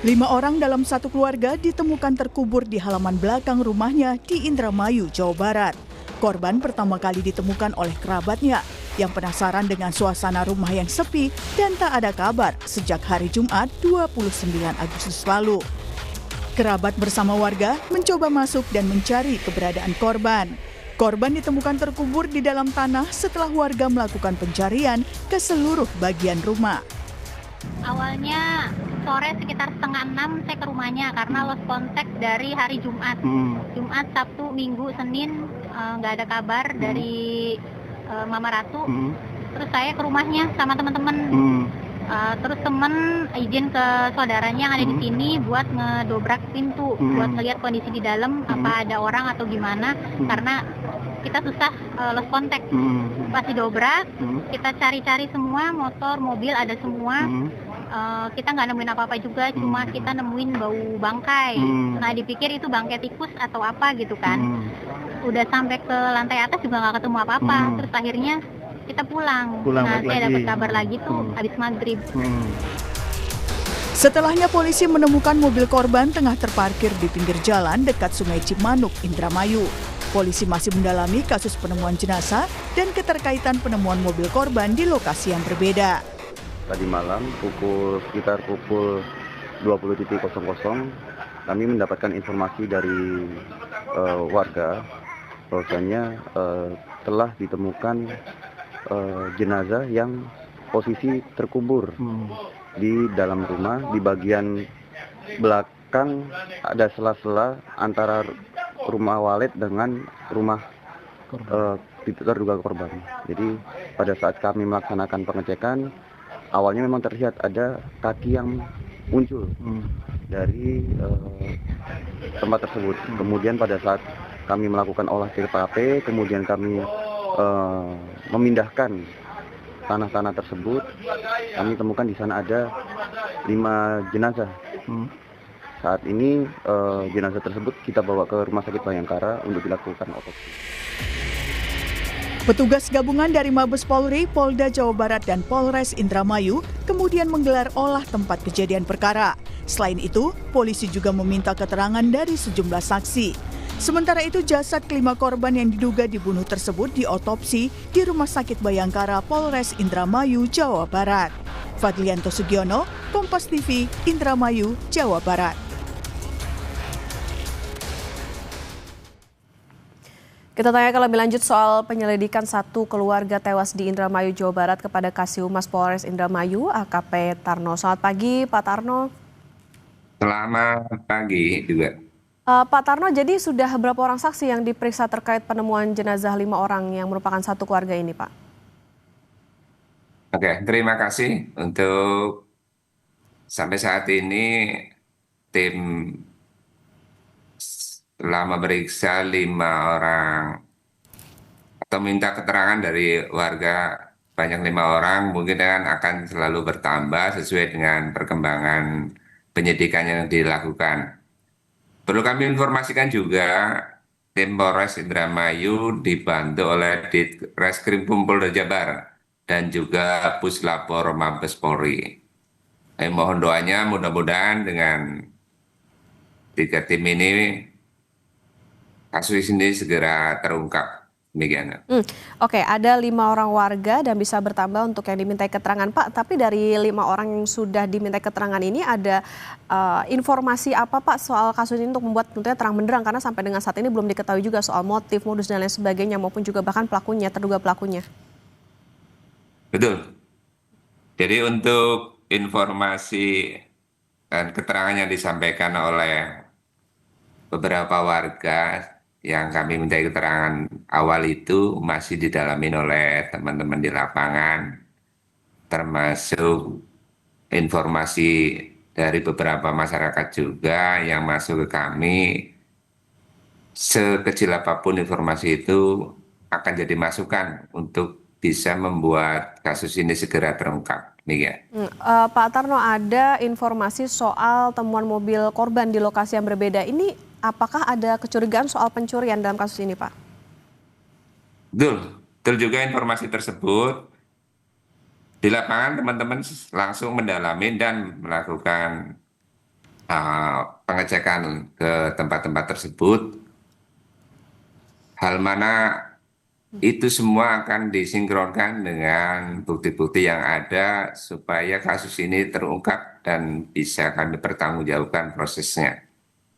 5 orang dalam satu keluarga ditemukan terkubur di halaman belakang rumahnya di Indramayu, Jawa Barat. Korban pertama kali ditemukan oleh kerabatnya yang penasaran dengan suasana rumah yang sepi dan tak ada kabar sejak hari Jumat 29 Agustus lalu. Kerabat bersama warga mencoba masuk dan mencari keberadaan korban. Korban ditemukan terkubur di dalam tanah setelah warga melakukan pencarian ke seluruh bagian rumah. Awalnya sore sekitar 5:30 saya ke rumahnya karena lost contact dari hari Jumat. Jumat, Sabtu, Minggu, Senin nggak ada kabar dari Mama Ratu. Terus saya ke rumahnya sama teman-teman. Terus teman izin ke saudaranya yang ada di sini buat ngedobrak pintu, buat ngelihat kondisi di dalam apa ada orang atau gimana, karena kita susah lost contact. Pas didobrak, kita cari-cari semua, motor, mobil ada semua. Kita nggak nemuin apa-apa juga, cuma kita nemuin bau bangkai. Nah dipikir itu bangkai tikus atau apa gitu kan. Udah sampai ke lantai atas juga nggak ketemu apa-apa. Terus akhirnya kita pulang. Nah saya dapat kabar lagi tuh habis maghrib. Setelahnya polisi menemukan mobil korban tengah terparkir di pinggir jalan dekat Sungai Cimanuk, Indramayu. Polisi masih mendalami kasus penemuan jenazah dan keterkaitan penemuan mobil korban di lokasi yang berbeda. Tadi malam sekitar pukul 20.00 kami mendapatkan informasi dari warga bahwasanya telah ditemukan jenazah yang posisi terkubur di dalam rumah. Di bagian belakang ada sela-sela antara rumah Walid dengan rumah terduga korban. Jadi pada saat kami melaksanakan pengecekan, awalnya memang terlihat ada kaki yang muncul dari tempat tersebut. Kemudian pada saat kami melakukan olah TKP, kemudian kami memindahkan tanah-tanah tersebut, kami temukan di sana ada 5 jenazah. Saat ini jenazah tersebut kita bawa ke Rumah Sakit Bayangkara untuk dilakukan otopsi. Petugas gabungan dari Mabes Polri, Polda Jawa Barat, dan Polres Indramayu kemudian menggelar olah tempat kejadian perkara. Selain itu, polisi juga meminta keterangan dari sejumlah saksi. Sementara itu, jasad kelima korban yang diduga dibunuh tersebut diotopsi di Rumah Sakit Bayangkara Polres Indramayu, Jawa Barat. Fadlianto Sugiono, Kompas TV, Indramayu, Jawa Barat. Kita tanyakan lebih lanjut soal penyelidikan satu keluarga tewas di Indramayu, Jawa Barat kepada Kasih-Humas Polres Indramayu, AKP Tarno. Selamat pagi, Pak Tarno. Selamat pagi juga. Pak Tarno, jadi sudah berapa orang saksi yang diperiksa terkait penemuan jenazah 5 orang yang merupakan satu keluarga ini, Pak? Oke, terima kasih untuk sampai saat ini tim telah memeriksa 5 orang atau minta keterangan dari warga banyak 5 orang, mungkin akan selalu bertambah sesuai dengan perkembangan penyidikan yang dilakukan. Perlu kami informasikan juga, tim Polres Indramayu dibantu oleh Ditreskrim Polda Jabar dan juga Puslapor Mabes Polri. Mohon doanya mudah-mudahan dengan 3 tim ini kasus ini segera terungkap. Demikian. Oke, ada 5 orang warga dan bisa bertambah untuk yang dimintai keterangan, Pak. Tapi dari 5 orang yang sudah dimintai keterangan ini ada informasi apa, Pak, soal kasus ini untuk membuat tentunya terang benderang, karena sampai dengan saat ini belum diketahui juga soal motif, modus dan lain sebagainya, maupun juga bahkan pelakunya, terduga pelakunya. Betul. Jadi untuk informasi dan keterangan yang disampaikan oleh beberapa warga yang kami minta keterangan awal itu masih didalamin oleh teman-teman di lapangan, termasuk informasi dari beberapa masyarakat juga yang masuk ke kami. Sekecil apapun informasi itu akan jadi masukan untuk bisa membuat kasus ini segera terungkap. Pak Tarno, ada informasi soal temuan mobil korban di lokasi yang berbeda. Ini apakah ada kecurigaan soal pencurian dalam kasus ini, Pak? Betul juga informasi tersebut. Di lapangan teman-teman langsung mendalami dan melakukan pengecekan ke tempat-tempat tersebut, hal mana itu semua akan disinkronkan dengan bukti-bukti yang ada supaya kasus ini terungkap dan bisa kami pertanggungjawabkan prosesnya.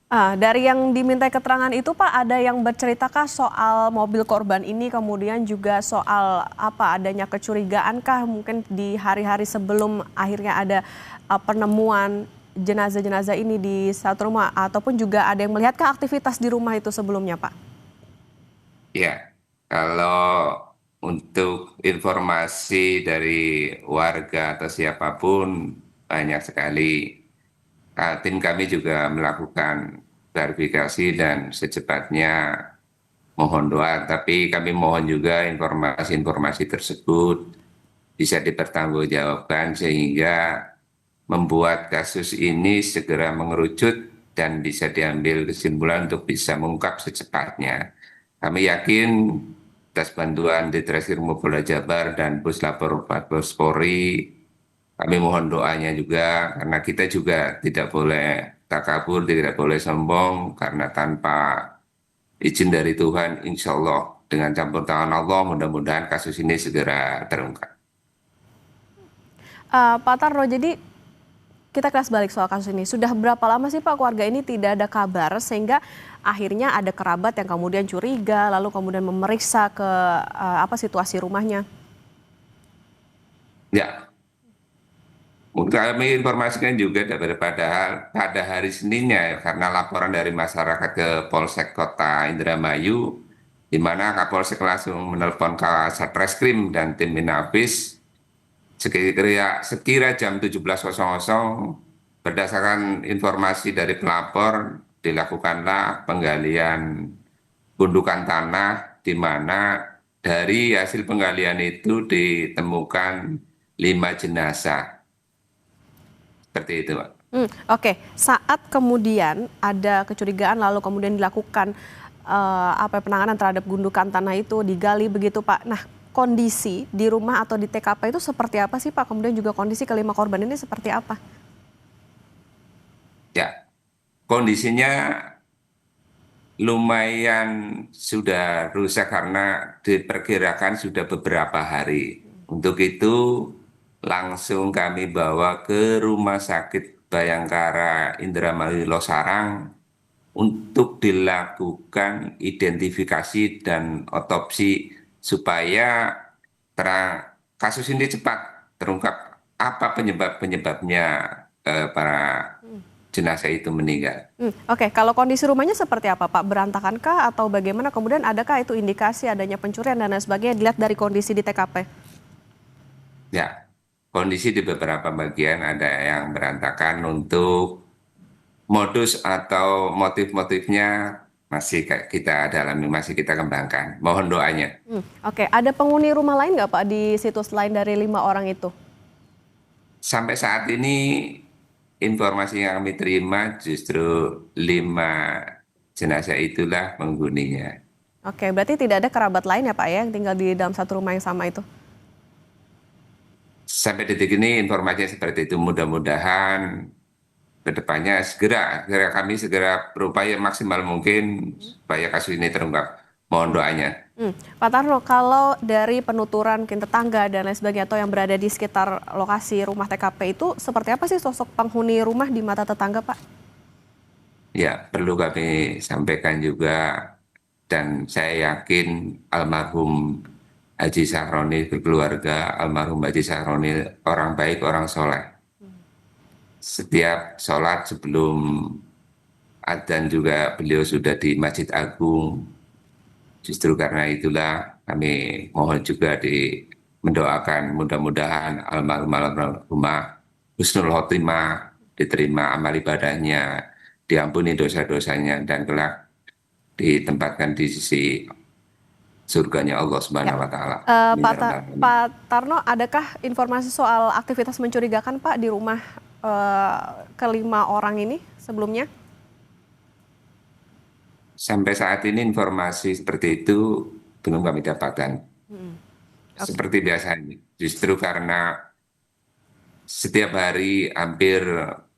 Dari yang diminta keterangan itu Pak, ada yang berceritakah soal mobil korban ini, kemudian juga soal apa adanya kecurigaankah mungkin di hari-hari sebelum akhirnya ada penemuan jenazah-jenazah ini di satu rumah, ataupun juga ada yang melihatkah aktivitas di rumah itu sebelumnya Pak? Ya, kalau untuk informasi dari warga atau siapapun banyak sekali. Tim kami juga melakukan klarifikasi dan secepatnya mohon doa, tapi kami mohon juga informasi-informasi tersebut bisa dipertanggungjawabkan sehingga membuat kasus ini segera mengerucut dan bisa diambil kesimpulan untuk bisa mengungkap secepatnya. Kami yakin atas bantuan Ditreskrim Polda Jabar dan Puslapor Mabes Polri, kami mohon doanya juga karena kita juga tidak boleh takabur, tidak boleh sombong karena tanpa izin dari Tuhan, insya Allah dengan campur tangan Allah mudah-mudahan kasus ini segera terungkap. Pak Tarno, jadi kita kelas balik soal kasus ini. Sudah berapa lama sih Pak keluarga ini tidak ada kabar sehingga akhirnya ada kerabat yang kemudian curiga lalu kemudian memeriksa ke situasi rumahnya? Ya, untuk kami informasikan juga pada hari Seninnya karena laporan dari masyarakat ke Polsek Kota Indramayu, di mana Kapolsek langsung menelpon ke Satreskrim dan tim Inafis sekira jam 17.00 berdasarkan informasi dari pelapor dilakukanlah penggalian gundukan tanah di mana dari hasil penggalian itu ditemukan 5 jenazah. Seperti itu, Pak. Oke. Saat kemudian ada kecurigaan lalu kemudian dilakukan penanganan terhadap gundukan tanah itu digali begitu Pak. Nah, kondisi di rumah atau di TKP itu seperti apa sih Pak? Kemudian juga kondisi kelima korban ini seperti apa? Ya, kondisinya lumayan sudah rusak karena diperkirakan sudah beberapa hari. Untuk itu langsung kami bawa ke Rumah Sakit Bayangkara Indramayu Losarang untuk dilakukan identifikasi dan otopsi supaya kasus ini cepat terungkap apa penyebabnya para jenazah itu meninggal. Oke, kalau kondisi rumahnya seperti apa Pak? Berantakankah atau bagaimana? Kemudian adakah itu indikasi adanya pencurian dan lain sebagainya dilihat dari kondisi di TKP? Ya, kondisi di beberapa bagian ada yang berantakan. Untuk modus atau motif-motifnya masih kita dalami, masih kita kembangkan. Mohon doanya. Oke, ada penghuni rumah lain nggak Pak di situ selain dari 5 orang itu? Sampai saat ini informasi yang kami terima justru 5 jenazah itulah penghuninya. Oke, berarti tidak ada kerabat lain ya Pak ya yang tinggal di dalam satu rumah yang sama itu? Sampai detik ini informasinya seperti itu. Mudah-mudahan kedepannya kami segera berupaya maksimal mungkin supaya kasus ini terungkap. Mohon doanya. Pak Tarno, kalau dari penuturan mungkin tetangga dan lain sebagainya atau yang berada di sekitar lokasi rumah TKP itu seperti apa sih sosok penghuni rumah di mata tetangga Pak? Ya, perlu kami sampaikan juga dan saya yakin almarhum Haji Sahroni keluarga almarhum Haji Sahroni orang baik, orang soleh. Setiap sholat sebelum adzan juga beliau sudah di Masjid Agung. Justru karena itulah kami mohon juga mendoakan mudah-mudahan almarhumah husnul khotimah, diterima amal ibadahnya, diampuni dosa-dosanya dan kelak ditempatkan di sisi surganya Allah Subhanahu wa taala. Pak Tarno, adakah informasi soal aktivitas mencurigakan Pak di rumah kelima orang ini sebelumnya? Sampai saat ini informasi seperti itu belum kami dapatkan. Seperti biasanya, justru karena setiap hari hampir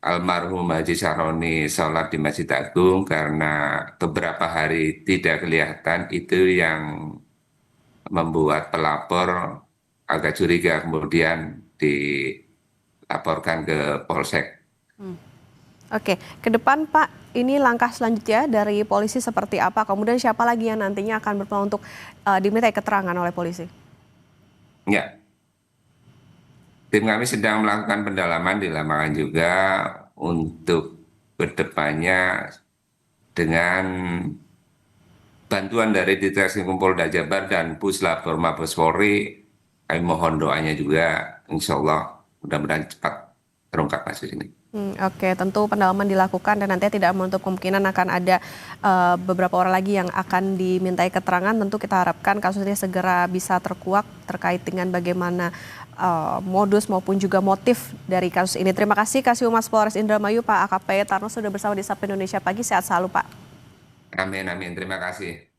almarhum Haji Sahroni sholat di Masjid Agung karena beberapa hari tidak kelihatan, itu yang membuat pelapor agak curiga, kemudian dilaporkan ke Polsek. Oke, ke depan Pak, ini langkah selanjutnya dari polisi seperti apa? Kemudian siapa lagi yang nantinya akan berpeluang untuk dimintai keterangan oleh polisi? Ya, tim kami sedang melakukan pendalaman di lapangan juga untuk berdepannya dengan bantuan dari Ditreskrim Polda Jabar dan Puslap Mabes Polri. Kami mohon doanya juga, insya Allah mudah-mudahan cepat terungkap kasus ini. Oke, tentu pendalaman dilakukan dan nanti tidak menutup kemungkinan akan ada beberapa orang lagi yang akan dimintai keterangan. Tentu kita harapkan kasus ini segera bisa terkuak terkait dengan bagaimana modus maupun juga motif dari kasus ini. Terima kasih Kasih Humas Polres Indramayu Pak AKP Tarno sudah bersama di Sapa Indonesia Pagi. Sehat selalu Pak. Amin, amin. Terima kasih.